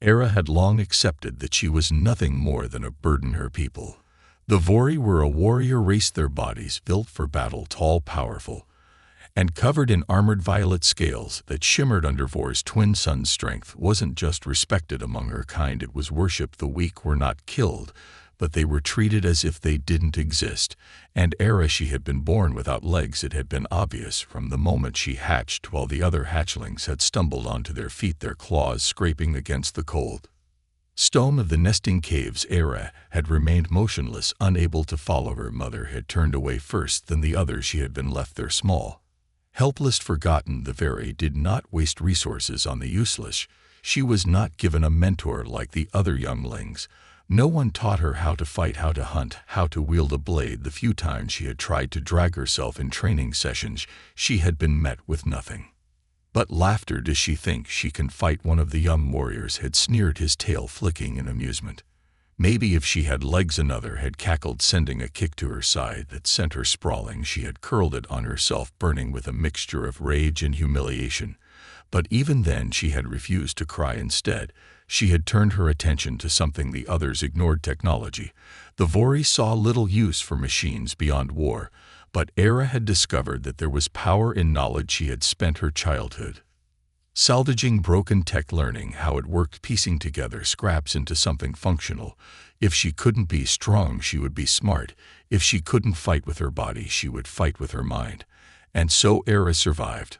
Era had long accepted that she was nothing more than a burden her people. The Vori were a warrior race, their bodies built for battle, tall, powerful, and covered in armored violet scales that shimmered under Vor's twin sun's strength wasn't just respected among her kind, it was worshipped. The weak were not killed, but they were treated as if they didn't exist. And Era, she had been born without legs. It had been obvious from the moment she hatched, while the other hatchlings had stumbled onto their feet, their claws scraping against the cold stone of the nesting caves. Era had remained motionless, unable to follow. Her mother had turned away first, then the others. She had been left there small, helpless, forgotten. The Vori did not waste resources on the useless. She was not given a mentor like the other younglings. No one taught her how to fight, how to hunt, how to wield a blade. The few times she had tried to drag herself in training sessions, she had been met with nothing but laughter. Does she think she can fight? One of the young warriors had sneered, his tail flicking in amusement. Maybe if she had legs, another had cackled, sending a kick to her side that sent her sprawling. She had curled it on herself, burning with a mixture of rage and humiliation. But even then she had refused to cry. Instead, she had turned her attention to something the others ignored: technology. The Vori saw little use for machines beyond war, but Era had discovered that there was power in knowledge. She had spent her childhood salvaging broken tech, learning how it worked, piecing together scraps into something functional. If she couldn't be strong, she would be smart. If she couldn't fight with her body, she would fight with her mind. And so Era survived.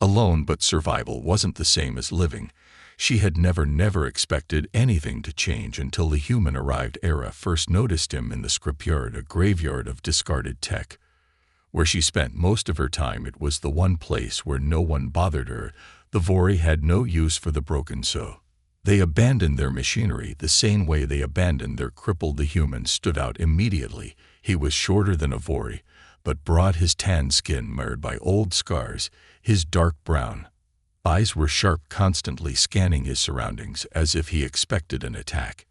Alone, but survival wasn't the same as living. She had never expected anything to change until the human arrived. Era first noticed him in the scrapyard, a graveyard of discarded tech, where she spent most of her time. It was the one place where no one bothered her. The Vori had no use for the broken, so they abandoned their machinery the same way they abandoned their crippled. The human stood out immediately. He was shorter than a Vori, but broad, his tan skin marred by old scars. His dark brown eyes were sharp, constantly scanning his surroundings as if he expected an attack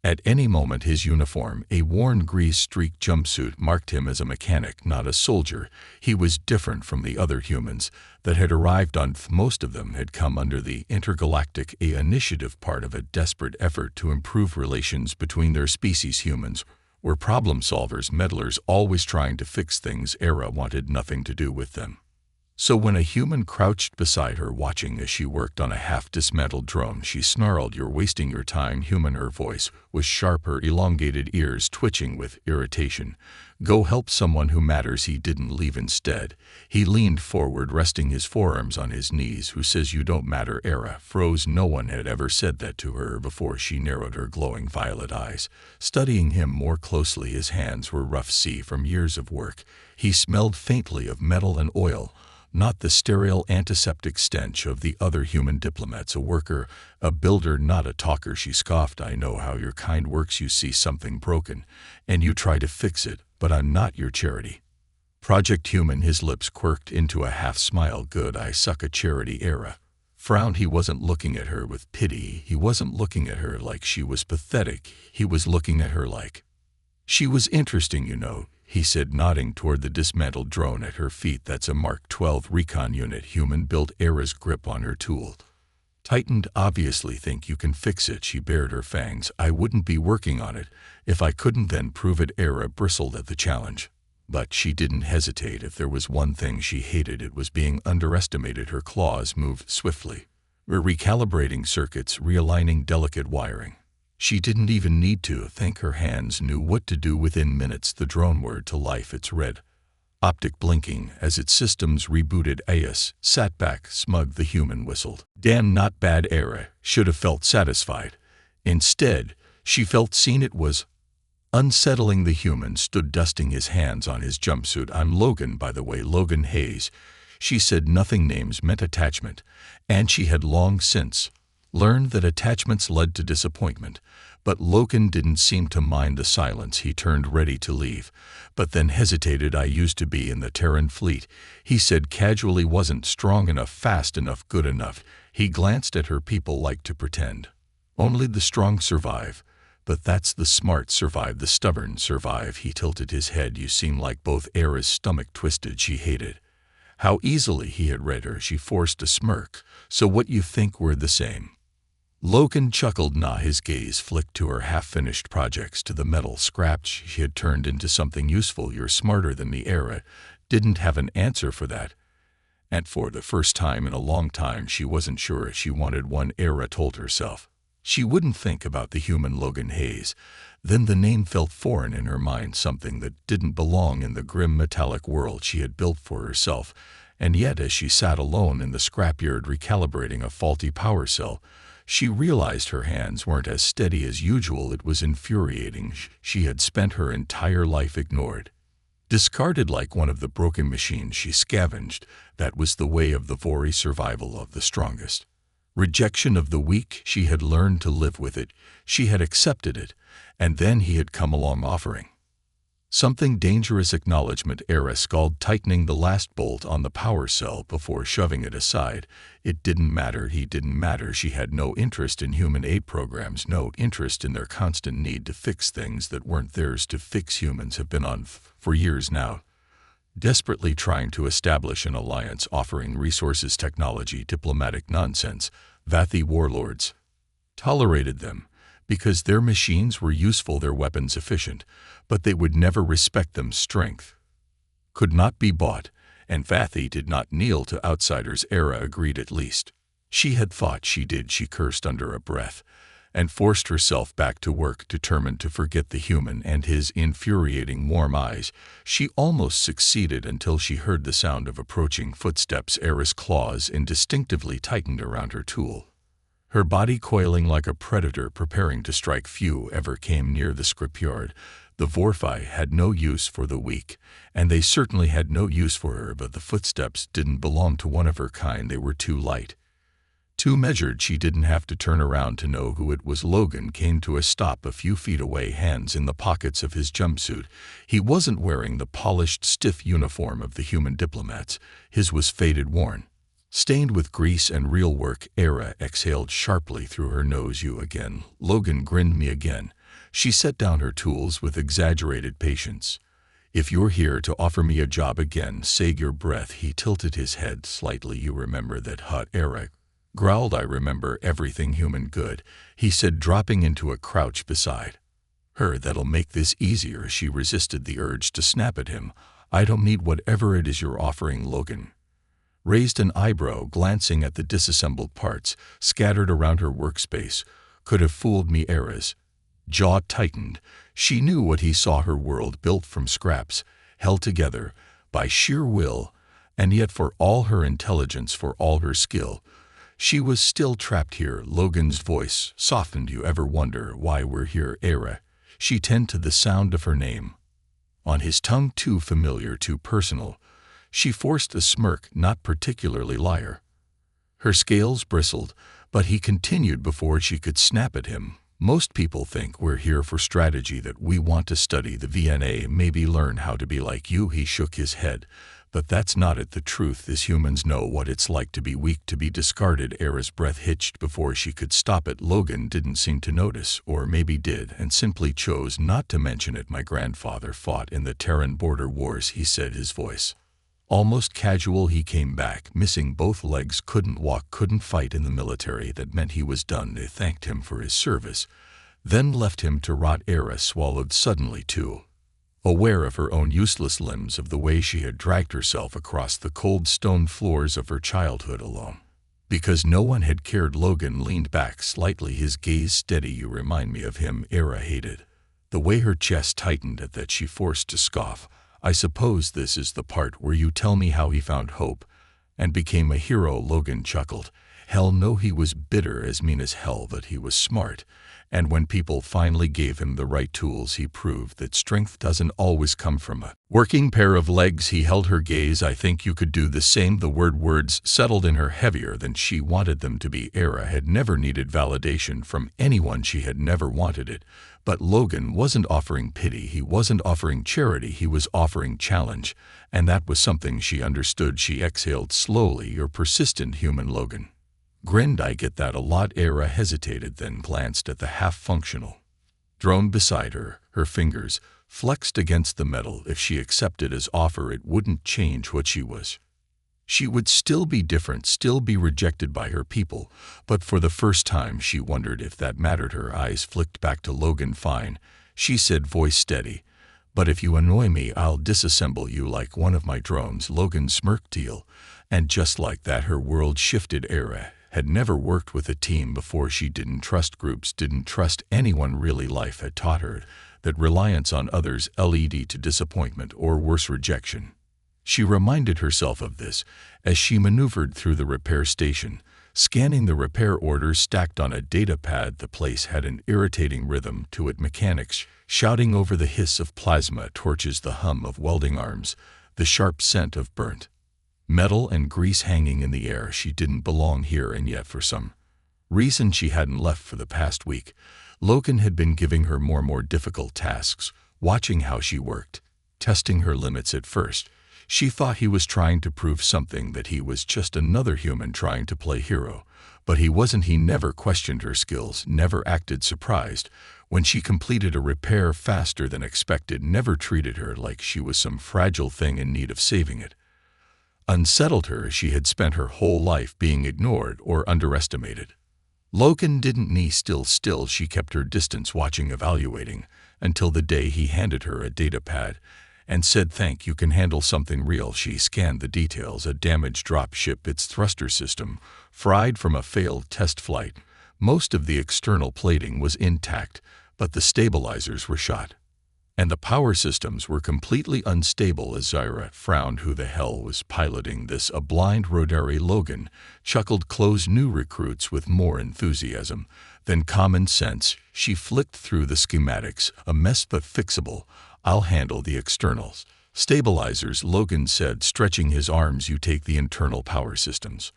at any moment. His uniform, a worn grease-streaked jumpsuit, marked him as a mechanic, not a soldier. He was different from the other humans that had arrived on Earth. Most of them had come under the Intergalactic Initiative, part of a desperate effort to improve relations between their species. Humans were problem solvers, meddlers, always trying to fix things. Era wanted nothing to do with them. So when a human crouched beside her, watching as she worked on a half-dismantled drone, she snarled, "You're wasting your time." Human, her voice was sharp, her elongated ears twitching with irritation. "Go help someone who matters." He didn't leave. Instead, he leaned forward, resting his forearms on his knees. "Who says you don't matter?" Era froze. No one had ever said that to her before. She narrowed her glowing violet eyes, studying him more closely. His hands were rough, from years of work. He smelled faintly of metal and oil, not the sterile antiseptic stench of the other human diplomats. "A worker, a builder, not a talker." She scoffed. "I know how your kind works. You see something broken, and you try to fix it, but I'm not your charity project." Human, his lips quirked into a half-smile. "Good, I suck at charity." Era frowned. He wasn't looking at her with pity. He wasn't looking at her like she was pathetic. He was looking at her like she was interesting. "You know," he said, nodding toward the dismantled drone at her feet. "That's a Mark 12 recon unit." Human built. Era's grip on her tool tightened. "Obviously think you can fix it." She bared her fangs. "I wouldn't be working on it if I couldn't." "Then prove it." Era bristled at the challenge, but she didn't hesitate. If there was one thing she hated, it was being underestimated. Her claws moved swiftly, recalibrating circuits, realigning delicate wiring. She didn't even need to think. Her hands knew what to do. Within minutes, the drone whirred to life, its red optic blinking as its systems rebooted. Ayas sat back, smug. The human whistled. "Damn, not bad." Era should have felt satisfied. Instead, she felt seen. It was unsettling. The human stood, dusting his hands on his jumpsuit. "I'm Logan, by the way, Logan Hayes." She said nothing. Names meant attachment, and she had long since learned that attachments led to disappointment. But Logan didn't seem to mind the silence. He turned, ready to leave, but then hesitated. "I used to be in the Terran fleet," he said casually. "Wasn't strong enough, fast enough, good enough." He glanced at her. "People like to pretend. Only the strong survive. But that's the smart survive, the stubborn survive." He tilted his head. "You seem like both." Era's stomach twisted. She hated how easily he had read her. She forced a smirk. "So what, you think we're the same?" Logan chuckled. Nah, his gaze flicked to her half-finished projects, to the metal scraps she had turned into something useful. You're smarter than me. Era didn't have an answer for that. And for the first time in a long time, she wasn't sure if she wanted one. Era told herself she wouldn't think about the human Logan Hayes. Then the name felt foreign in her mind, something that didn't belong in the grim metallic world she had built for herself. And yet, as she sat alone in the scrapyard recalibrating a faulty power cell, she realized her hands weren't as steady as usual. It was infuriating. She had spent her entire life ignored, discarded like one of the broken machines she scavenged. That was the way of the Vori, survival of the strongest. Rejection of the weak. She had learned to live with it. She had accepted it. And then he had come along offering something dangerous. Acknowledgement. Era scowled, tightening the last bolt on the power cell before shoving it aside. It didn't matter. He didn't matter. She had no interest in human aid programs, no interest in their constant need to fix things that weren't theirs to fix. Humans have been on for years now, desperately trying to establish an alliance, offering resources, technology, diplomatic nonsense. Vathi warlords tolerated them because their machines were useful, their weapons efficient, but they would never respect them. Strength could not be bought, and Vathi did not kneel to outsiders. Era agreed. At least she had thought she did. She cursed under a breath and forced herself back to work, determined to forget the human and his infuriating warm eyes. She almost succeeded until she heard the sound of approaching footsteps. Era's claws instinctively tightened around her tool, her body coiling like a predator preparing to strike. Few ever came near the scrapyard. The BESTHFY had no use for the weak, and they certainly had no use for her, but the footsteps didn't belong to one of her kind. They were too light, too measured. She didn't have to turn around to know who it was. Logan came to a stop a few feet away, hands in the pockets of his jumpsuit. He wasn't wearing the polished, stiff uniform of the human diplomats. His was faded, worn, stained with grease and real work. Era exhaled sharply through her nose. You again? Logan grinned. Me again. She set down her tools with exaggerated patience. If you're here to offer me a job again, save your breath. He tilted his head slightly. You remember that hut? Era growled. I remember everything. Human. Good, he said, dropping into a crouch beside her. That'll make this easier. She resisted the urge to snap at him. I don't need whatever it is you're offering. Logan raised an eyebrow, glancing at the disassembled parts scattered around her workspace. Could have fooled me. Era's jaw tightened. She knew what he saw: her world built from scraps, held together by sheer will, and yet for all her intelligence, for all her skill, she was still trapped here. Logan's voice softened. You ever wonder why we're here? Era. She tended to the sound of her name on his tongue, too familiar, too personal. She forced a smirk. Not particularly. Liar. Her scales bristled, but he continued before she could snap at him. Most people think we're here for strategy, that we want to study the VNA, maybe learn how to be like you. He shook his head. But that's not it. The truth is humans know what it's like to be weak, to be discarded. Era's breath hitched before she could stop it. Logan didn't seem to notice, or maybe did, and simply chose not to mention it. My grandfather fought in the Terran border wars, he said, his voice almost casual. He came back, missing both legs, couldn't walk, couldn't fight in the military. That meant he was done. They thanked him for his service, then left him to rot. Era swallowed suddenly, too aware of her own useless limbs, of the way she had dragged herself across the cold stone floors of her childhood alone, because no one had cared. Logan leaned back slightly, his gaze steady. You remind me of him. Era hated the way her chest tightened at that. She forced to scoff. I suppose this is the part where you tell me how he found hope and became a hero. Logan chuckled. Hell no. He was bitter, as mean as hell, but he was smart. And when people finally gave him the right tools, he proved that strength doesn't always come from a working pair of legs. He held her gaze. I think you could do the same. The words settled in her heavier than she wanted them to be. Era had never needed validation from anyone. She had never wanted it. But Logan wasn't offering pity. He wasn't offering charity. He was offering challenge. And that was something she understood. She exhaled slowly. You're persistent, human. Logan grinned. I get that a lot. Era hesitated, then glanced at the half-functional drone beside her. Her fingers flexed against the metal. If she accepted his offer, it wouldn't change what she was. She would still be different, still be rejected by her people, but for the first time she wondered if that mattered. Her eyes flicked back to Logan. "Fine," she said, voice steady. "But if you annoy me, I'll disassemble you like one of my drones." Logan smirked. "Deal." And just like that, her world shifted. Era had never worked with a team before. She didn't trust groups, didn't trust anyone really. Life had taught her that reliance on others led to disappointment or worse, rejection. She reminded herself of this as she maneuvered through the repair station, scanning the repair orders stacked on a data pad. The place had an irritating rhythm to it, mechanics shouting over the hiss of plasma torches, the hum of welding arms, the sharp scent of burnt metal and grease hanging in the air. She didn't belong here, and yet for some reason she hadn't left. For the past week, Logan had been giving her more difficult tasks, watching how she worked, testing her limits. At first, she thought he was trying to prove something, that he was just another human trying to play hero. But he wasn't. He never questioned her skills, never acted surprised when she completed a repair faster than expected, never treated her like she was some fragile thing in need of saving. It unsettled her, as she had spent her whole life being ignored or underestimated. Logan didn't knee still. She kept her distance, watching, evaluating, until the day he handed her a data pad and said, "Think you can handle something real?" She scanned the details. A damaged drop ship, its thruster system fried from a failed test flight. Most of the external plating was intact, but the stabilizers were shot, and the power systems were completely unstable. As Zyra frowned, who the hell was piloting this? A blind Rodari. Logan chuckled. Close new recruits with more enthusiasm than common sense. She flicked through the schematics. A mess but fixable. "I'll handle the externals." "Stabilizers," Logan said, stretching his arms. "You take the internal power systems.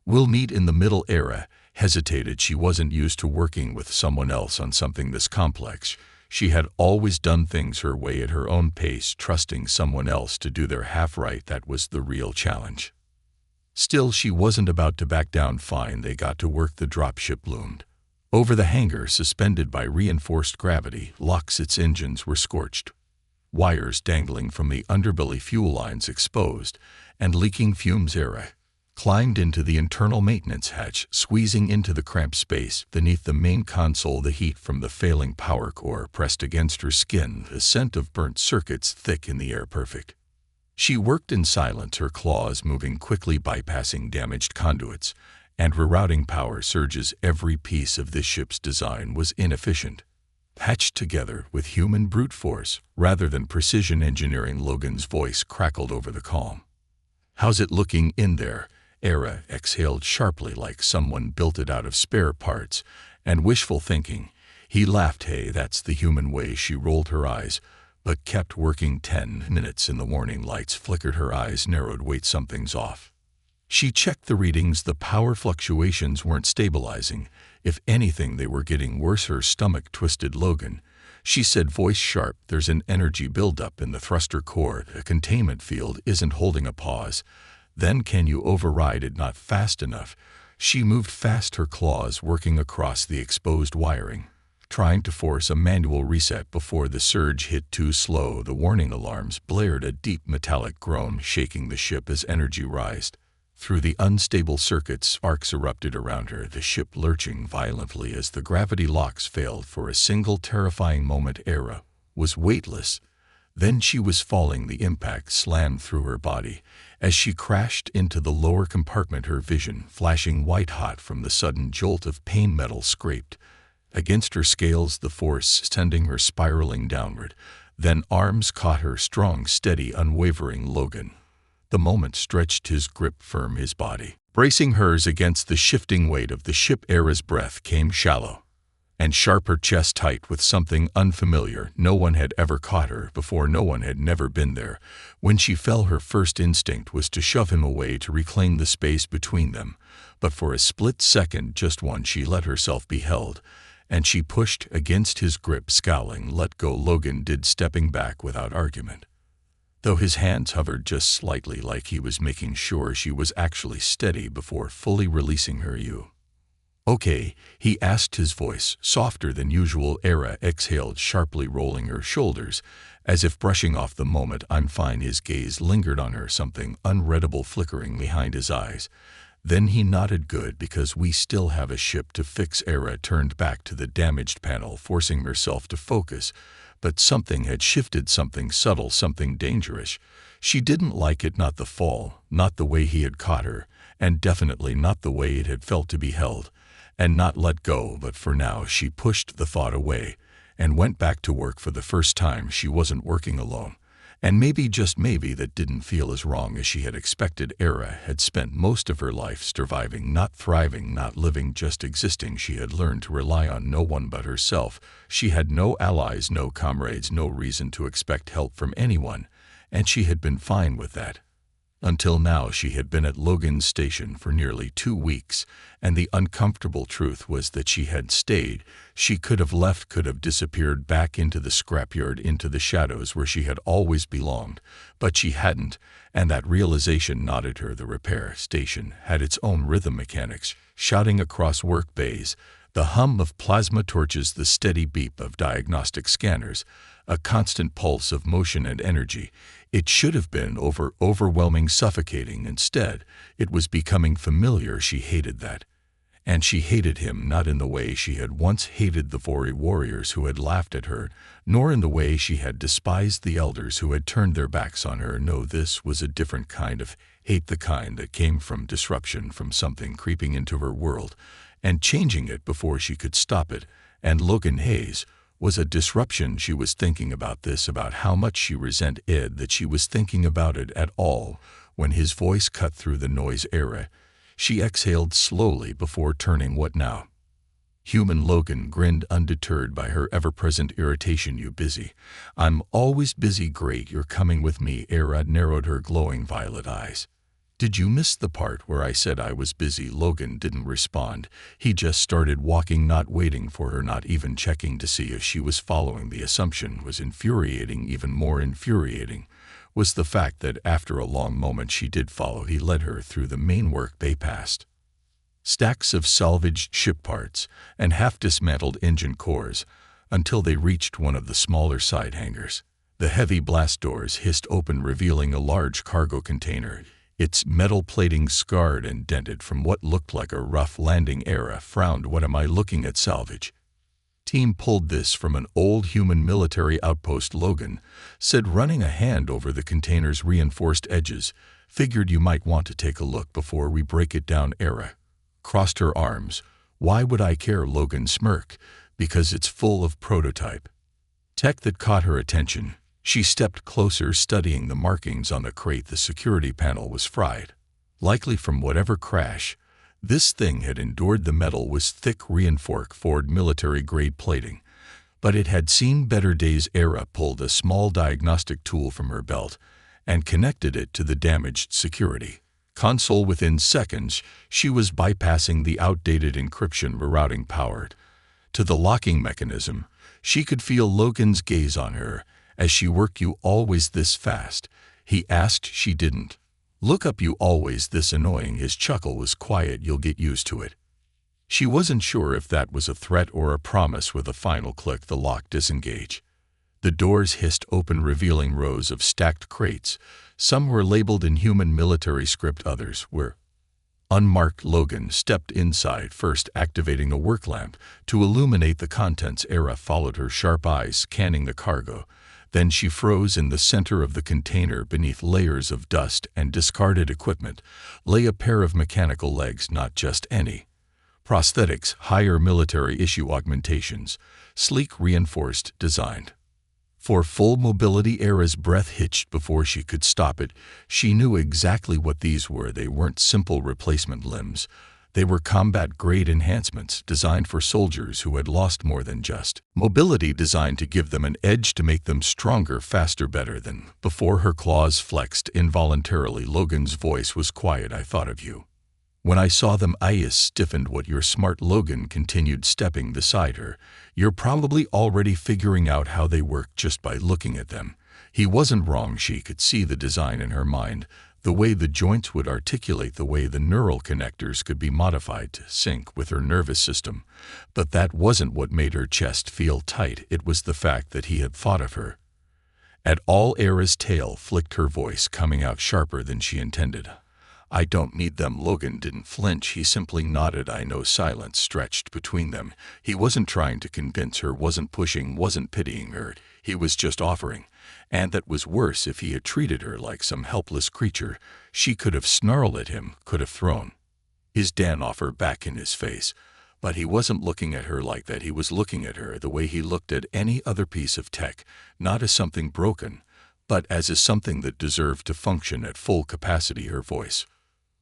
We'll meet in the middle." Era hesitated. She wasn't used to working with someone else on something this complex. She had always done things her way, at her own pace. Trusting someone else to do their half right, that was the real challenge. Still, she wasn't about to back down. Fine, they got to work. The dropship loomed over the hangar, suspended by reinforced gravity locks. Its engines were scorched, wires dangling from the underbelly, fuel lines exposed and leaking fumes. Era climbed into the internal maintenance hatch, squeezing into the cramped space beneath the main console. The heat from the failing power core pressed against her skin, the scent of burnt circuits thick in the air. Perfect. She worked in silence, her claws moving quickly, bypassing damaged conduits and rerouting power surges. Every piece of this ship's design was inefficient, patched together with human brute force rather than precision engineering. Logan's voice crackled over the calm. "How's it looking in there?" Era exhaled sharply, like someone built it out of spare parts and wishful thinking. He laughed. "Hey, that's the human way." She rolled her eyes, but kept working. 10 minutes in the morning. Lights flickered. Her eyes narrowed. "Wait, something's off." She checked the readings. The power fluctuations weren't stabilizing. If anything, they were getting worse. Her stomach twisted. "Logan," she said, voice sharp, "there's an energy buildup in the thruster core. A containment field isn't holding." A pause. "Then can you override it?" "Not fast enough." She moved fast, her claws working across the exposed wiring, trying to force a manual reset before the surge hit. Too slow. The warning alarms blared, a deep metallic groan shaking the ship as energy rised through the unstable circuits. Sparks erupted around her, the ship lurching violently as the gravity locks failed. For a single terrifying moment, Era was weightless. Then she was falling. The impact slammed through her body as she crashed into the lower compartment, her vision flashing white-hot from the sudden jolt of pain. Metal scraped against her scales, the force sending her spiraling downward. Then arms caught her, strong, steady, unwavering. Logan, the moment, stretched his grip firm, his body bracing hers against the shifting weight of the ship. Era's breath came shallow and sharp, her chest tight with something unfamiliar. No one had ever caught her before. No one had never been there. When she fell, her first instinct was to shove him away, to reclaim the space between them. But for a split second, just one, she let herself be held, and she pushed against his grip, scowling. "Let go," Logan did, stepping back without argument, though his hands hovered just slightly, like he was making sure she was actually steady before fully releasing her. "You Okay, he asked, his voice softer than usual. Era exhaled sharply, rolling her shoulders, as if brushing off the moment. I'm fine. His gaze lingered on her, something unreadable flickering behind his eyes. Then he nodded. Good, because we still have a ship to fix. Era turned back to the damaged panel, forcing herself to focus. But something had shifted, something subtle, something dangerous. She didn't like it, not the fall, not the way he had caught her, and definitely not the way it had felt to be held and not let go. But for now she pushed the thought away and went back to work. For the first time she wasn't working alone, and maybe, just maybe, that didn't feel as wrong as she had expected. Era had spent most of her life surviving, not thriving, not living, just existing. She had learned to rely on no one but herself. She had no allies, no comrades, no reason to expect help from anyone, and she had been fine with that. Until now. She had been at Logan's station for nearly 2 weeks, and the uncomfortable truth was that she had stayed. She could have left, could have disappeared back into the scrapyard, into the shadows where she had always belonged, but she hadn't, and that realization knotted her. The repair station had its own rhythm, mechanics shouting across work bays, the hum of plasma torches, the steady beep of diagnostic scanners, a constant pulse of motion and energy. It should have been overwhelming, suffocating. Instead, it was becoming familiar. She hated that. And she hated him, not in the way she had once hated the Vori warriors who had laughed at her, nor in the way she had despised the elders who had turned their backs on her. No, this was a different kind of hate, the kind that came from disruption, from something creeping into her world and changing it before she could stop it. And Logan Hayes was a disruption. She was thinking about this, about how much she resented Ed, that she was thinking about it at all, when his voice cut through the noise. Era. She exhaled slowly before turning. What now? Human. Logan grinned, undeterred by her ever-present irritation. You busy? I'm always busy. Great, you're coming with me. Era narrowed her glowing violet eyes. Did you miss the part where I said I was busy? Logan didn't respond. He just started walking, not waiting for her, not even checking to see if she was following. The assumption was infuriating. Even more infuriating was the fact that after a long moment she did follow. He led her through the main work bay, past stacks of salvaged ship parts and half-dismantled engine cores, until they reached one of the smaller side hangars. The heavy blast doors hissed open, revealing a large cargo container, its metal plating scarred and dented from what looked like a rough landing. Era frowned. What am I looking at? Salvage. Team pulled this from an old human military outpost, Logan said, running a hand over the container's reinforced edges. Figured you might want to take a look before we break it down. Era crossed her arms. Why would I care? Logan smirked. Because it's full of prototype tech. That caught her attention. She stepped closer, studying the markings on the crate. The security panel was fried, likely from whatever crash this thing had endured. The metal was thick, reinforced military-grade plating, but it had seen better days. Era pulled a small diagnostic tool from her belt and connected it to the damaged security console. Within seconds, she was bypassing the outdated encryption, rerouting power to the locking mechanism. She could feel Logan's gaze on her as she worked. You always this fast? He asked. She didn't look up. You always this annoying? His chuckle was quiet. You'll get used to it. She wasn't sure if that was a threat or a promise. With a final click, the lock disengaged. The doors hissed open, revealing rows of stacked crates. Some were labeled in human military script, others were unmarked. Logan stepped inside, first activating a work lamp to illuminate the contents. Era followed her sharp eyes, scanning the cargo. Then she froze. In the center of the container, beneath layers of dust and discarded equipment, lay a pair of mechanical legs. Not just any prosthetics, higher military issue augmentations, sleek, reinforced, designed for full mobility. Era's breath hitched before she could stop it. She knew exactly what these were. They weren't simple replacement limbs. They were combat-grade enhancements designed for soldiers who had lost more than just mobility, designed to give them an edge, to make them stronger, faster, better than before. Her claws flexed involuntarily. Logan's voice was quiet. I thought of you when I saw them. Eyes stiffened. What? You're smart. Logan continued, stepping beside her. You're probably already figuring out how they work just by looking at them. He wasn't wrong. She could see the design in her mind. The way the joints would articulate, the way the neural connectors could be modified to sync with her nervous system. But that wasn't what made her chest feel tight. It was the fact that he had thought of her. At all, Era's tail flicked, her voice coming out sharper than she intended. "I don't need them." Logan didn't flinch. He simply nodded. I know. Silence stretched between them. He wasn't trying to convince her, wasn't pushing, wasn't pitying her. He was just offering. And that was worse. If he had treated her like some helpless creature, she could have snarled at him, could have thrown his Dan offer back in his face. But he wasn't looking at her like that. He was looking at her the way he looked at any other piece of tech, not as something broken, but as something that deserved to function at full capacity. Her voice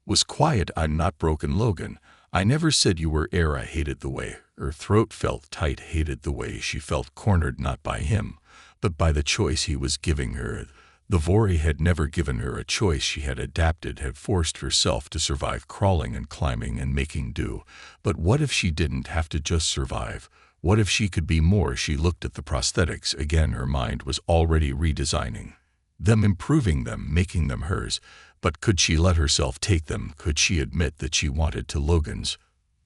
was quiet. "I'm not broken, Logan. I never said you were." Era hated the way her throat felt tight, hated the way she felt cornered, not by him, but by the choice he was giving her. The Vori had never given her a choice. She had adapted, had forced herself to survive, crawling and climbing and making do. But what if she didn't have to just survive? What if she could be more? She looked at the prosthetics again. Her mind was already redesigning them, improving them, making them hers. But could she let herself take them? Could she admit that she wanted to? Logan's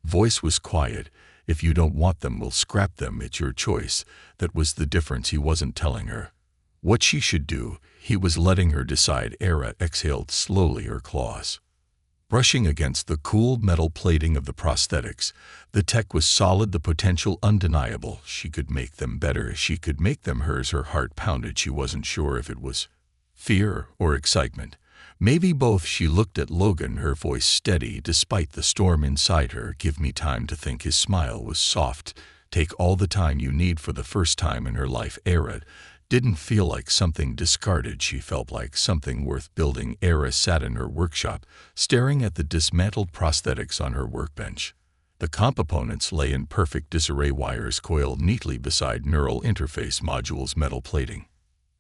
voice was quiet. "If you don't want them, we'll scrap them. It's your choice." That was the difference. He wasn't telling her what she should do. He was letting her decide. Era exhaled slowly, her claws brushing against the cool metal plating of the prosthetics. The tech was solid, the potential undeniable. She could make them better. She could make them hers. Her heart pounded. She wasn't sure if it was fear or excitement. Maybe both. She looked at Logan, her voice steady despite the storm inside her. "Give me time to think." His smile was soft. "Take all the time you need." For the first time in her life, Era didn't feel like something discarded. She felt like something worth building. Era sat in her workshop, staring at the dismantled prosthetics on her workbench. The components lay in perfect disarray, wires coiled neatly beside neural interface modules, metal plating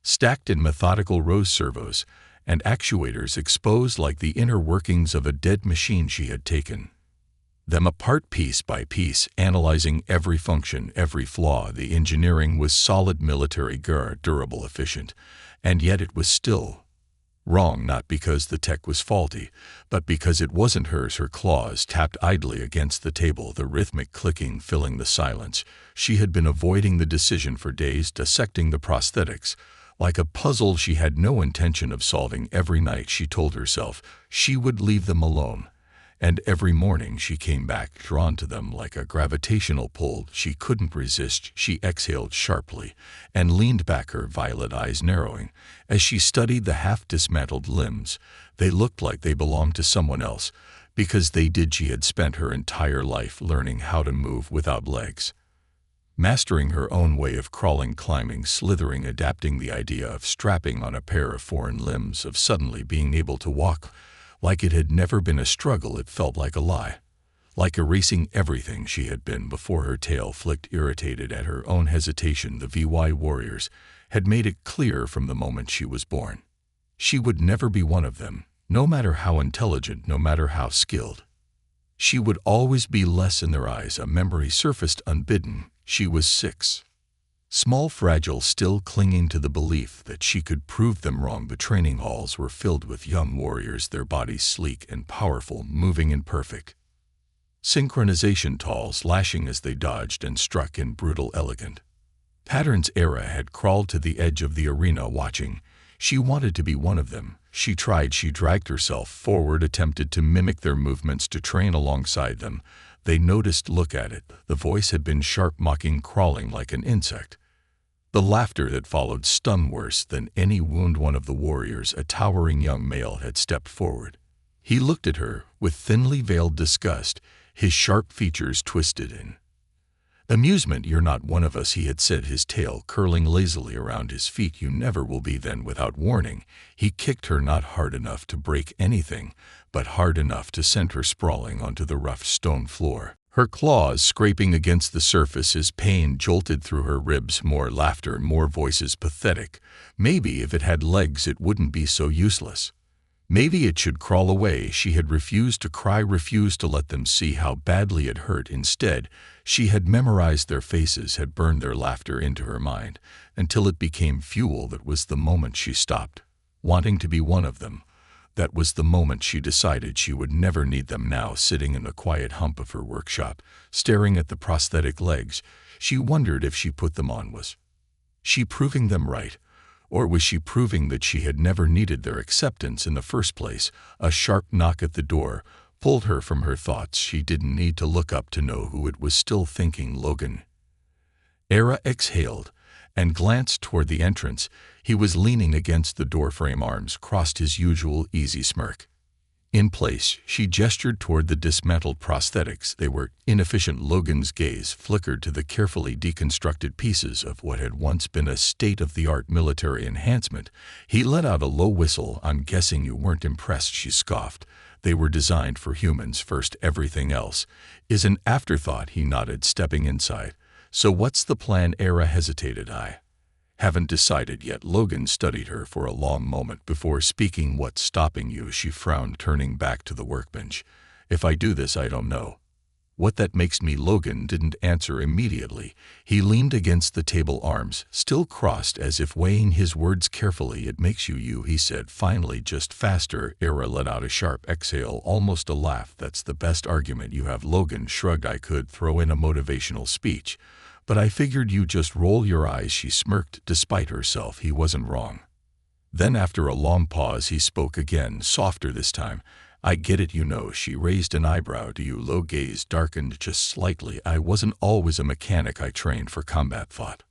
stacked in methodical rows, servos and actuators exposed like the inner workings of a dead machine. She had taken them apart piece by piece, analyzing every function, every flaw. The engineering was solid, military grade, durable, efficient, and yet it was still wrong, not because the tech was faulty, but because it wasn't hers. Her claws tapped idly against the table, the rhythmic clicking filling the silence. She had been avoiding the decision for days, dissecting the prosthetics like a puzzle she had no intention of solving. Every night she told herself she would leave them alone. And every morning she came back, drawn to them like a gravitational pull. She couldn't resist. She exhaled sharply and leaned back, her violet eyes narrowing as she studied the half-dismantled limbs. They looked like they belonged to someone else, because they did. She had spent her entire life learning how to move without legs, mastering her own way of crawling, climbing, slithering, adapting. The idea of strapping on a pair of foreign limbs, of suddenly being able to walk like it had never been a struggle. It felt like a lie, like erasing everything she had been before. Her tail flicked, irritated at her own hesitation. The VY warriors had made it clear from the moment she was born she would never be one of them, no matter how intelligent, no matter how skilled. She would always be less in their eyes. A memory surfaced unbidden. She was 6. Small, fragile, still clinging to the belief that she could prove them wrong. The training halls were filled with young warriors, their bodies sleek and powerful, moving in perfect synchronization, tall, slashing as they dodged and struck in brutal, elegant patterns. Era had crawled to the edge of the arena, watching. She wanted to be one of them. She tried. She dragged herself forward, attempted to mimic their movements, to train alongside them. They noticed. "Look at it." The voice had been sharp, mocking, crawling like an insect. The laughter that followed stung worse than any wound. One of the warriors, a towering young male, had stepped forward. He looked at her with thinly veiled disgust, his sharp features twisted in amusement. "You're not one of us," he had said, his tail curling lazily around his feet. "You never will be." Then, without warning, he kicked her, not hard enough to break anything, but hard enough to send her sprawling onto the rough stone floor. Her claws scraping against the surface as pain jolted through her ribs. More laughter, more voices, pathetic. Maybe if it had legs it wouldn't be so useless. Maybe it should crawl away. She had refused to cry, refused to let them see how badly it hurt. Instead, she had memorized their faces, had burned their laughter into her mind, until it became fuel. That was the moment she stopped wanting to be one of them. That was the moment she decided she would never need them now, sitting in the quiet hump of her workshop, staring at the prosthetic legs. She wondered if she put them on, was she proving them right? Or was she proving that she had never needed their acceptance in the first place? A sharp knock at the door pulled her from her thoughts. She didn't need to look up to know who it was still thinking. Logan. Era exhaled and glanced toward the entrance. He was leaning against the doorframe, arms crossed, his usual easy smirk in place. She gestured toward the dismantled prosthetics. They were inefficient. Logan's gaze flickered to the carefully deconstructed pieces of what had once been a state-of-the-art military enhancement. He let out a low whistle. "I'm guessing you weren't impressed," she scoffed. "They were designed for humans first. Everything else is an afterthought." He nodded, stepping inside. "So what's the plan?" Era hesitated. "I haven't decided yet." Logan studied her for a long moment before speaking. "What's stopping you?" She frowned, turning back to the workbench. "If I do this, I don't know what that makes me." Logan didn't answer immediately. He leaned against the table, arms still crossed, as if weighing his words carefully. "It makes you," he said finally, "just faster." Era let out a sharp exhale, almost a laugh. "That's the best argument you have." Logan shrugged. "I could throw in a motivational speech, but I figured you just roll your eyes." She smirked. Despite herself, he wasn't wrong. Then, after a long pause, he spoke again, softer this time. "I get it, you know." She raised an eyebrow. "Do you?" Low gaze darkened just slightly. "I wasn't always a mechanic. I trained for combat thought.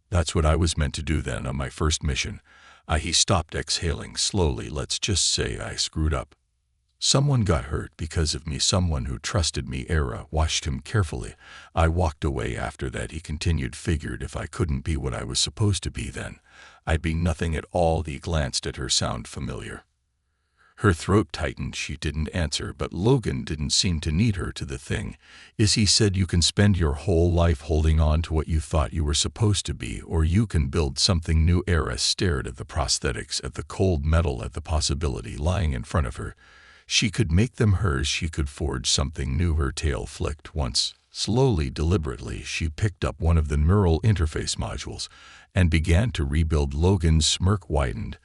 That's what I was meant to do then, on my first mission." He stopped, exhaling slowly. "Let's just say I screwed up. Someone got hurt because of me, someone who trusted me." Era watched him carefully. "I walked away after that," he continued. "Figured if I couldn't be what I was supposed to be, then I'd be nothing at all." He glanced at her. "Sound familiar?" Her throat tightened. She didn't answer, but Logan didn't seem to need her to. "The thing is," he said, "you can spend your whole life holding on to what you thought you were supposed to be, or you can build something new." Era stared at the prosthetics, at the cold metal, at the possibility lying in front of her. She could make them hers. She could forge something new. Her tail flicked once. Slowly, deliberately, she picked up one of the neural interface modules and began to rebuild. Logan's smirk widened,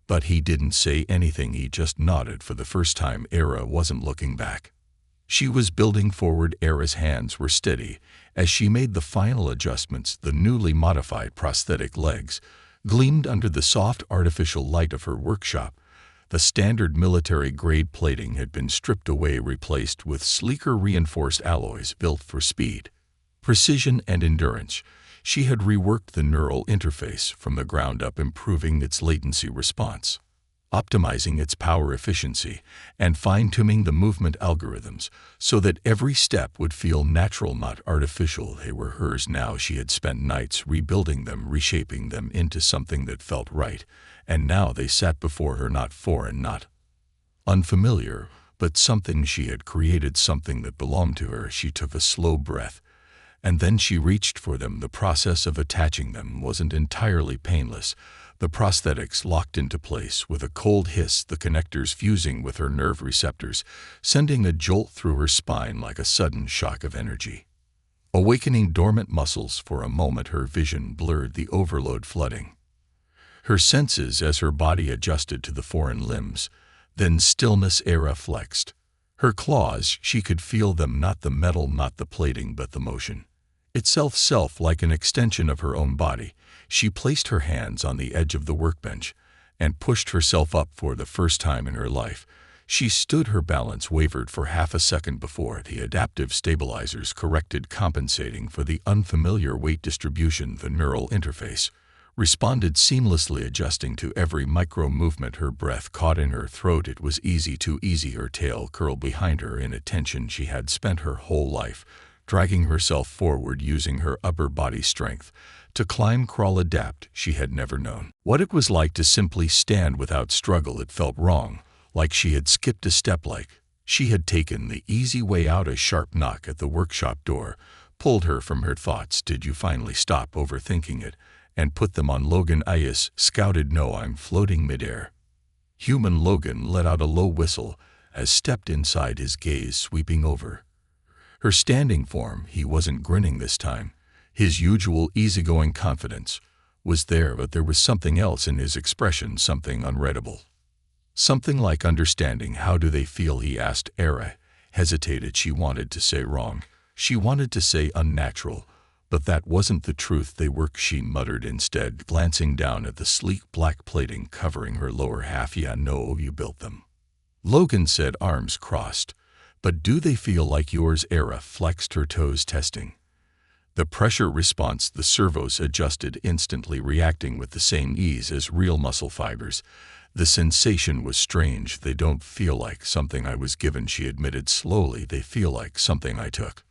but he didn't say anything. He just nodded. For the first time, Era wasn't looking back. She was building forward. Era's hands were steady as she made the final adjustments. The newly modified prosthetic legs gleamed under the soft artificial light of her workshop. The standard military-grade plating had been stripped away, replaced with sleeker reinforced alloys built for speed, precision, and endurance. She had reworked the neural interface from the ground up, improving its latency response, optimizing its power efficiency, and fine-tuning the movement algorithms so that every step would feel natural, not artificial. They were hers now. She had spent nights rebuilding them, reshaping them into something that felt right, and now they sat before her, not foreign, not unfamiliar, but something she had created, something that belonged to her. She took a slow breath, and then she reached for them. The process of attaching them wasn't entirely painless. The prosthetics locked into place with a cold hiss, the connectors fusing with her nerve receptors, sending a jolt through her spine like a sudden shock of energy, awakening dormant muscles. For a moment, her vision blurred, the overload flooding her senses as her body adjusted to the foreign limbs. Then stillness. Era flexed her claws. She could feel them, not the metal, not the plating, but the motion itself, like an extension of her own body. She placed her hands on the edge of the workbench and pushed herself up. For the first time in her life, she stood. Her balance wavered for half a second before the adaptive stabilizers corrected, compensating for the unfamiliar weight distribution. The neural interface responded seamlessly, adjusting to every micro movement. Her breath caught in her throat. It was easy, too easy. Her tail curled behind her in a tension. She had spent her whole life dragging herself forward, using her upper body strength to climb, crawl, adapt. She had never known what it was like to simply stand without struggle. It felt wrong, like she had skipped a step, like she had taken the easy way out. A sharp knock at the workshop door pulled her from her thoughts. "Did you finally stop overthinking it and put them on?" Logan Ayas scouted. "No, I'm floating midair." Human. Logan let out a low whistle as stepped inside, his gaze sweeping over her standing form. He wasn't grinning this time. His usual easygoing confidence was there, but there was something else in his expression, something unreadable, Something like understanding. How do they feel, he asked. Era hesitated. She wanted to say wrong. She wanted to say unnatural. But that wasn't the truth. They work, she muttered instead, glancing down at the sleek black plating covering her lower half. Yeah, no, you built them, Logan said, arms crossed. But do they feel like yours? Era flexed her toes, testing the pressure response. The servos adjusted instantly, reacting with the same ease as real muscle fibers. The sensation was strange. They don't feel like something I was given, she admitted slowly. They feel like something I took.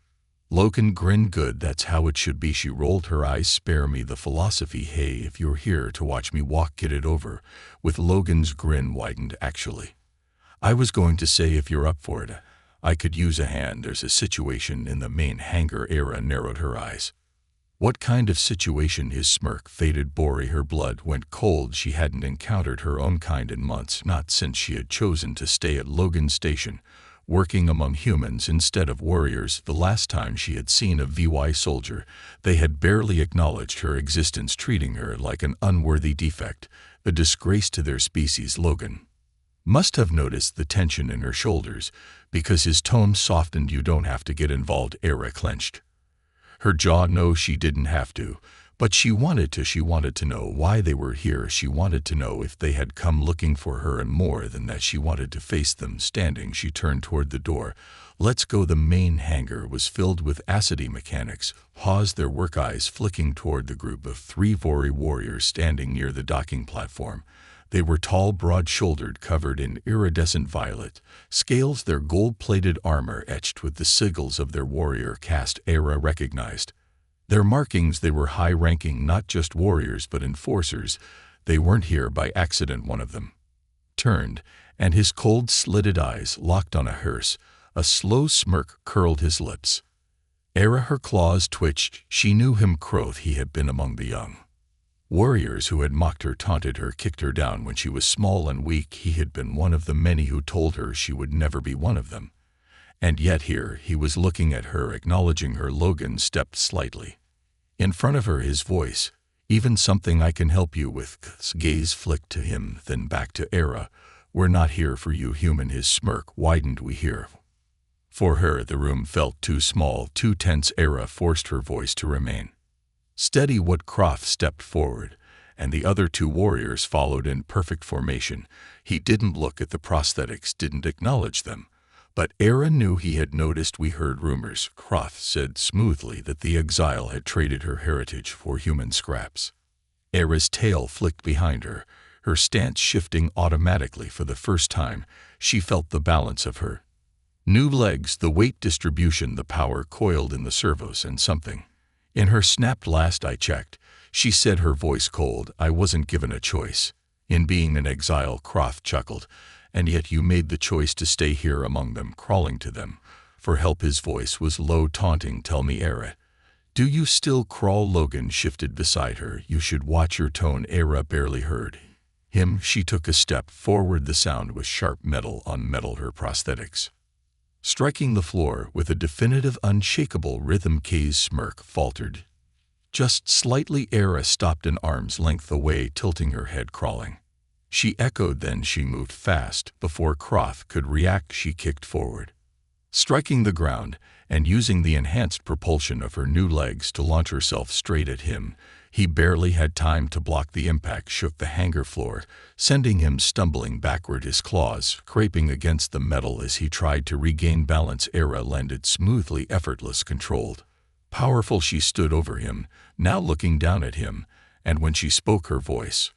Logan grinned. Good, that's how it should be. She rolled her eyes. Spare me the philosophy. Hey, if you're here to watch me walk, get it over with. Logan's grin widened. Actually, I was going to say, if you're up for it, I could use a hand. There's a situation in the main hangar. Era narrowed her eyes. What kind of situation? His smirk faded. Bori, her blood went cold. She hadn't encountered her own kind in months, not since she had chosen to stay at Logan Station, working among humans instead of warriors. The last time she had seen a VY soldier, they had barely acknowledged her existence, treating her like an unworthy defect, a disgrace to their species. Logan must have noticed the tension in her shoulders, because his tone softened. You don't have to get involved. Era clenched her jaw. No, she didn't have to, but she wanted to. She wanted to know why they were here. She wanted to know if they had come looking for her, and more than that, she wanted to face them. Standing, she turned toward the door. Let's go. The main hangar was filled with acidy mechanics, paused, their work eyes flicking toward the group of 3 Vori warriors standing near the docking platform. They were tall, broad-shouldered, covered in iridescent violet scales, their gold-plated armor etched with the sigils of their warrior caste. Era recognized their markings. They were high-ranking, not just warriors but enforcers. They weren't here by accident. One of them turned, and his cold, slitted eyes locked on a hers. A slow smirk curled his lips. Era, her claws twitched. She knew him. Croth, he had been among the young warriors who had mocked her, taunted her, kicked her down when she was small and weak. He had been one of the many who told her she would never be one of them. And yet here he was looking at her, acknowledging her. Logan stepped slightly in front of her, his voice even. Something I can help you with? His gaze flicked to him, then back to Era. We're not here for you, human. His smirk widened. We here for her. The room felt too small, too tense. Era forced her voice to remain steady. What? Croft stepped forward, and the other 2 warriors followed in perfect formation. He didn't look at the prosthetics, didn't acknowledge them. But Era knew he had noticed. We heard rumors, Croft said smoothly, that the exile had traded her heritage for human scraps. Era's tail flicked behind her, her stance shifting automatically. For the first time, she felt the balance of her new legs, the weight distribution, the power coiled in the servos, and something in her snapped. Last I checked, she said, her voice cold, I wasn't given a choice in being an exile. Croft chuckled. And yet you made the choice to stay here among them, crawling to them for help. His voice was low, taunting. Tell me, Era, do you still crawl? Logan shifted beside her. You should watch your tone. Era barely heard him. She took a step forward. The sound was sharp, metal on metal, her prosthetics striking the floor with a definitive, unshakable rhythm. Kay's smirk faltered just slightly. Era stopped an arm's length away, tilting her head. Crawling, she echoed. Then she moved fast. Before Croft could react, she kicked forward, striking the ground and using the enhanced propulsion of her new legs to launch herself straight at him. He barely had time to block. The impact shook the hangar floor, sending him stumbling backward, his claws scraping against the metal as he tried to regain balance. Era landed smoothly, effortless, controlled, powerful. She stood over him, now looking down at him, and when she spoke, her voice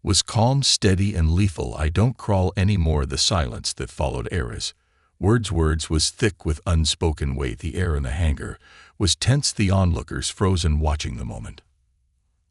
was calm, steady, and lethal. I don't crawl anymore. The silence that followed Era's words was thick with unspoken weight. The air in the hangar was tense, the onlookers frozen, watching the moment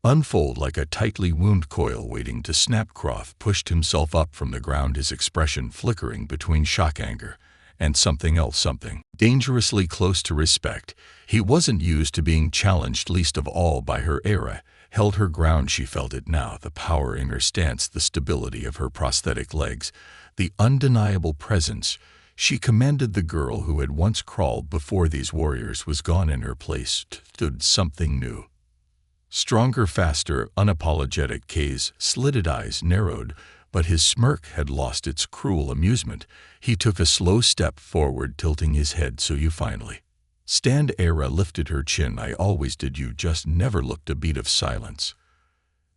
unfold like a tightly wound coil waiting to snap. Croft pushed himself up from the ground, his expression flickering between shock, anger, and something else, something dangerously close to respect. He wasn't used to being challenged, least of all by her. Era held her ground. She felt it now, the power in her stance, the stability of her prosthetic legs, the undeniable presence. She commanded. The girl who had once crawled before these warriors was gone. In her place stood something new, stronger, faster, unapologetic. Kay's slitted eyes narrowed, but his smirk had lost its cruel amusement. He took a slow step forward, tilting his head. "So you finally stand?" Era lifted her chin. "I always did. You just never looked." A beat of silence.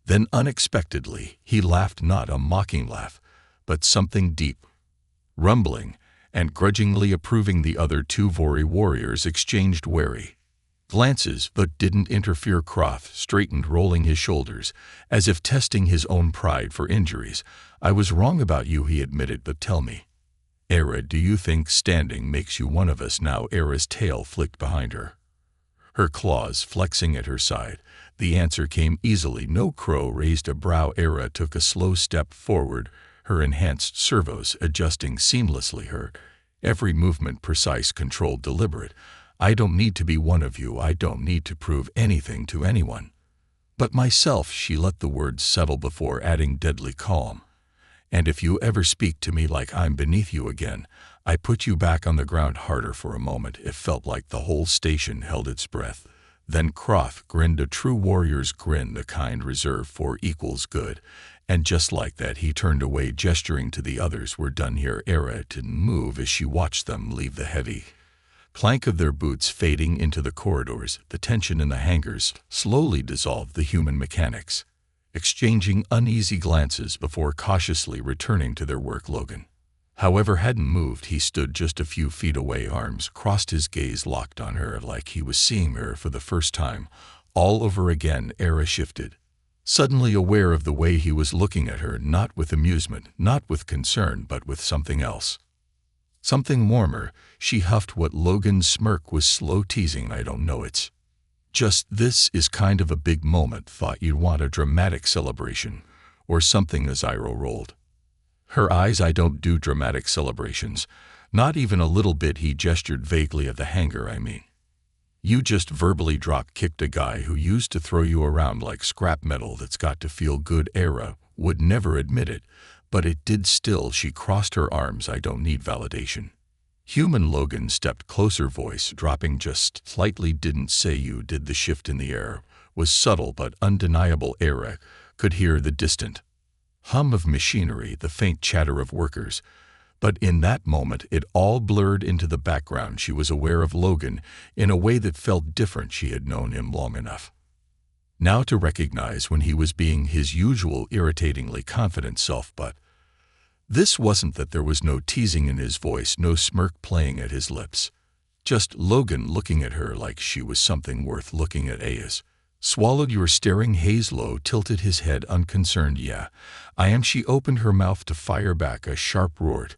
Then unexpectedly, he laughed, not a mocking laugh, but something deep, rumbling, and grudgingly approving. The other two Vori warriors exchanged wary glances, but didn't interfere. Croth straightened, rolling his shoulders, as if testing his own pride for injuries. "I was wrong about you," he admitted, "but tell me, Era, do you think standing makes you one of us now?" Era's tail flicked behind her, her claws flexing at her side. The answer came easily. No. Crow raised a brow. Era took a slow step forward, her enhanced servos adjusting seamlessly, her every movement precise, controlled, deliberate. "I don't need to be one of you. I don't need to prove anything to anyone but myself." She let the words settle before adding, deadly calm, "And if you ever speak to me like I'm beneath you again, I put you back on the ground." Harder. For a moment it felt like the whole station held its breath. Then Croth grinned, a true warrior's grin, the kind reserved for equals good. And just like that he turned away, gesturing to the others. "We're done here." Era didn't move as she watched them leave, the heavy clank of their boots fading into the corridors. The tension in the hangars slowly dissolved the human mechanics, exchanging uneasy glances before cautiously returning to their work. Logan, however, hadn't moved. He stood just a few feet away, arms crossed, his gaze locked on her like he was seeing her for the first time all over again. Era shifted, suddenly aware of the way he was looking at her, not with amusement, not with concern, but with something else. Something warmer. She huffed what Logan's smirk was slow teasing. "I don't know, it's just this is kind of a big moment. Thought you'd want a dramatic celebration or something." Aziro rolled her eyes. "I don't do dramatic celebrations. Not even a little bit." He gestured vaguely at the hangar. "I mean, you just verbally drop kicked a guy who used to throw you around like scrap metal. That's got to feel good." Era would never admit it, but it did still. She crossed her arms. "I don't need validation." Human. Logan stepped closer, voice dropping just slightly. "Didn't say you did." The shift in the air was subtle but undeniable. Era could hear the distant hum of machinery, the faint chatter of workers, but in that moment it all blurred into the background. She was aware of Logan in a way that felt different. She had known him long enough now to recognize when he was being his usual irritatingly confident self, but this wasn't that. There was no teasing in his voice, no smirk playing at his lips. Just Logan looking at her like she was something worth looking at. Ayas swallowed. "You're staring." Hazlow tilted his head, unconcerned. "Yeah, I am." She opened her mouth to fire back a sharp roar,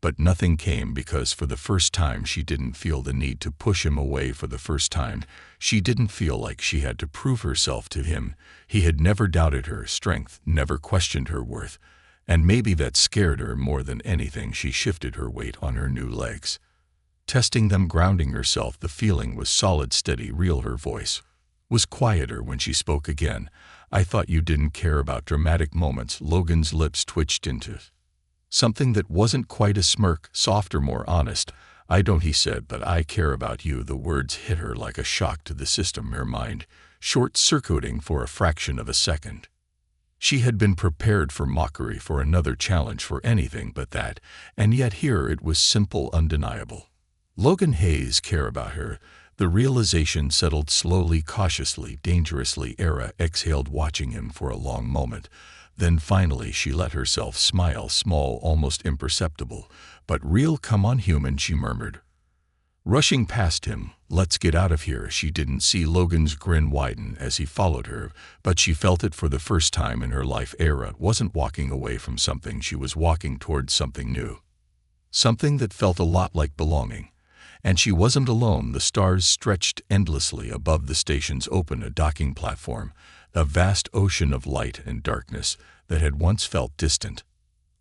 but nothing came, because for the first time she didn't feel the need to push him away. For the first time she didn't feel like she had to prove herself to him. He had never doubted her strength, never questioned her worth, and maybe that scared her more than anything. She shifted her weight on her new legs, testing them, grounding herself. The feeling was solid, steady, real. Her voice was quieter when she spoke again. "I thought you didn't care about dramatic moments." Logan's lips twitched into something that wasn't quite a smirk, softer, more honest. "I don't," he said, "but I care about you." The words hit her like a shock to the system, her mind short-circuiting for a fraction of a second. She had been prepared for mockery, for another challenge, for anything but that, and yet here it was simple, undeniable. Logan Hayes care about her. The realization settled slowly, cautiously, dangerously. Era exhaled, watching him for a long moment. Then finally she let herself smile, small, almost imperceptible, but real. "Come on, human," she murmured, rushing past him. "Let's get out of here." She didn't see Logan's grin widen as he followed her, but she felt it for the first time in her life. Era wasn't walking away from something. She was walking towards something new, something that felt a lot like belonging. And she wasn't alone. The stars stretched endlessly above the station's open, a docking platform, a vast ocean of light and darkness that had once felt distant,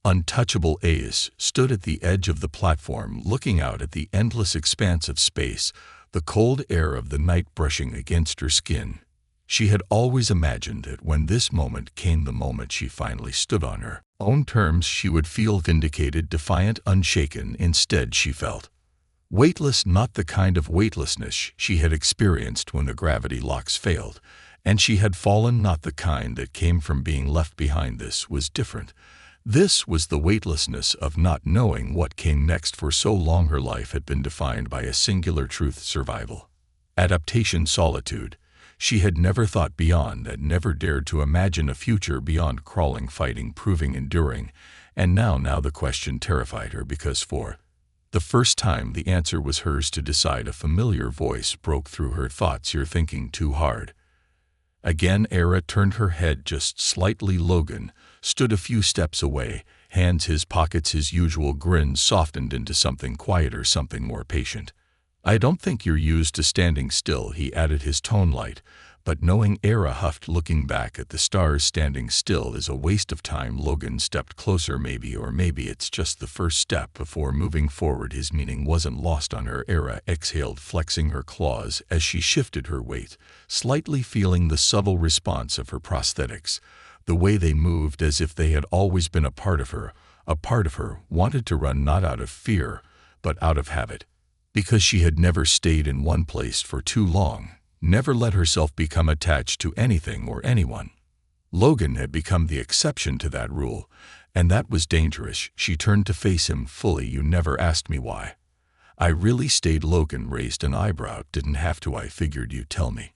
untouchable. Ayas stood at the edge of the platform, looking out at the endless expanse of space, the cold air of the night brushing against her skin. She had always imagined that when this moment came, the moment she finally stood on her own terms, she would feel vindicated, defiant, unshaken. Instead she felt weightless, not the kind of weightlessness she had experienced when the gravity locks failed, and she had fallen, not the kind that came from being left behind. This was different. This was the weightlessness of not knowing what came next. For so long her life had been defined by a singular truth: survival. Adaptation, solitude. She had never thought beyond that, never dared to imagine a future beyond crawling, fighting, proving, enduring. And now the question terrified her, because for the first time the answer was hers to decide. A familiar voice broke through her thoughts. "You're thinking too hard." Again Era turned her head just slightly. Logan stood a few steps away, hands his pockets. His usual grin softened into something quieter, something more patient. "I don't think you're used to standing still," he added, his tone light, but knowing. Era huffed, looking back at the stars. "Standing still is a waste of time." Logan stepped closer. "Maybe, or maybe it's just the first step before moving forward." His meaning wasn't lost on her. Era exhaled, flexing her claws as she shifted her weight, slightly feeling the subtle response of her prosthetics. The way they moved, as if they had always been a part of her. A part of her wanted to run, not out of fear, but out of habit. Because she had never stayed in one place for too long, never let herself become attached to anything or anyone. Logan had become the exception to that rule, and that was dangerous. She turned to face him fully. "You never asked me why I really stayed." Logan raised an eyebrow. "Didn't have to. I figured you'd tell me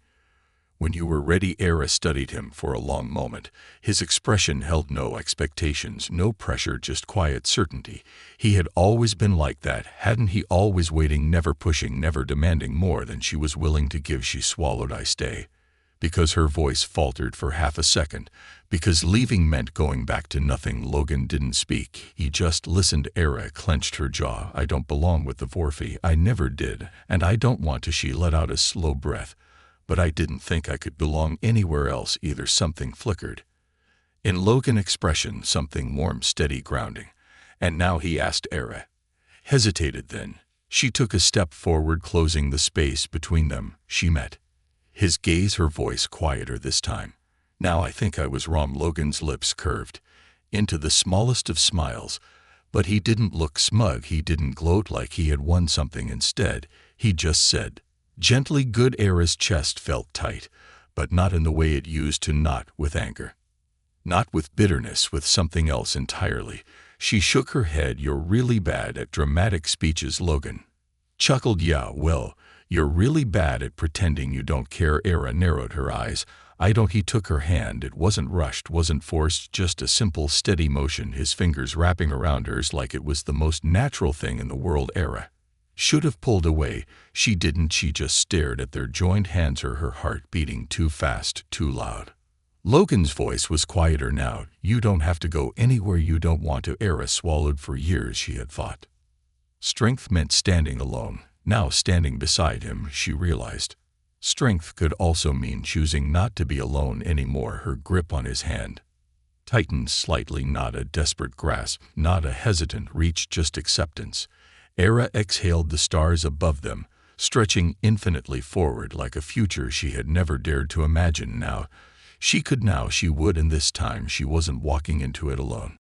when you were ready." Era studied him for a long moment. His expression held no expectations, no pressure, just quiet certainty. He had always been like that, hadn't he? Always waiting, never pushing, never demanding more than she was willing to give. She swallowed. "I stay." Because her voice faltered for half a second. Because leaving meant going back to nothing. Logan didn't speak. He just listened. Era clenched her jaw. "I don't belong with the Vorfi. I never did, and I don't want to." She let out a slow breath. "But I didn't think I could belong anywhere else either." Something flickered in Logan's expression, something warm, steady, grounding. "And now?" he asked. Era hesitated, then she took a step forward, closing the space between them. She met his gaze, her voice quieter this time. "Now I think I was wrong." Logan's lips curved into the smallest of smiles, but he didn't look smug. He didn't gloat like he had won something. Instead, he just said gently, "Good." Era's chest felt tight, but not in the way it used to, not with anger, not with bitterness, with something else entirely. She shook her head. "You're really bad at dramatic speeches." Logan chuckled. "Yeah, well, you're really bad at pretending you don't care." Era narrowed her eyes. "I don't." He took her hand. It wasn't rushed, wasn't forced, just a simple, steady motion, his fingers wrapping around hers like it was the most natural thing in the world. Era should have pulled away. She didn't. She just stared at their joined hands, her heart beating too fast, too loud. Logan's voice was quieter now. "You don't have to go anywhere you don't want to." Era swallowed. For years she had thought strength meant standing alone. Now, standing beside him, she realized strength could also mean choosing not to be alone anymore. Her grip on his hand tightened slightly, not a desperate grasp, not a hesitant reach, just acceptance. Era exhaled, the stars above them stretching infinitely forward like a future she had never dared to imagine. Now she could, now she would, and this time she wasn't walking into it alone.